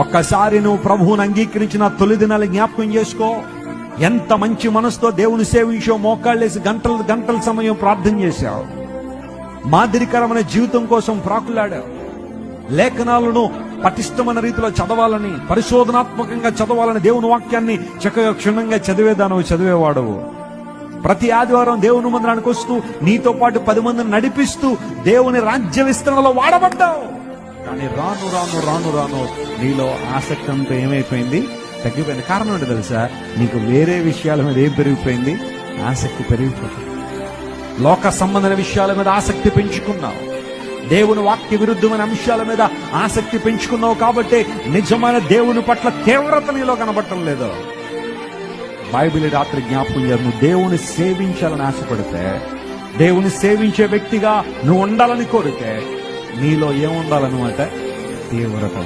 ఒక్కసారి నువ్వు ప్రభువుని అంగీకరించిన తొలి దినాలు జ్ఞాపకం చేసుకో. ఎంత మంచి మనసుతో దేవుని సేవించావు, మోకాళ్ళేసి గంటల గంటల సమయం ప్రార్థన చేశావు, మాదిరికరమైన జీవితం కోసం ప్రాకులాడావు, లేఖనాలను పటిష్టమైన రీతిలో చదవాలని, పరిశోధనాత్మకంగా చదవాలని దేవుని వాక్యాన్ని చక్కగా క్షుణ్ణంగా చదివేవాడవు. ప్రతి ఆదివారం దేవుని మందిరానికి వస్తూ నీతో పాటు 10 మందిని నడిపిస్తూ దేవుని రాజ్య విస్తరణలో వాడబడ్డావు. కానీ రాను రాను రాను రాను నీలో ఆసక్తి అంతా ఏమైపోయింది? తగ్గిపోయింది. కారణం ఏంటో తెలుసా? నీకు వేరే విషయాల మీద ఏం పెరిగిపోయింది? ఆసక్తి పెరిగిపోయింది. లోక సంబంధమైన విషయాల మీద ఆసక్తి పెంచుకున్నావు, దేవుని వాక్య విరుద్ధమైన అంశాల మీద ఆసక్తి పెంచుకున్నావు. కాబట్టి నిజమైన దేవుని పట్ల తీవ్రత నీలో కనబడటం లేదు. బైబిల్ రాత్రి జ్ఞాపకం చేయాలి, నువ్వు దేవుని సేవించాలని ఆశపడితే, దేవుని సేవించే వ్యక్తిగా నువ్వు ఉండాలని కోరితే నీలో ఏముండాలన్నమాట? తీవ్రత.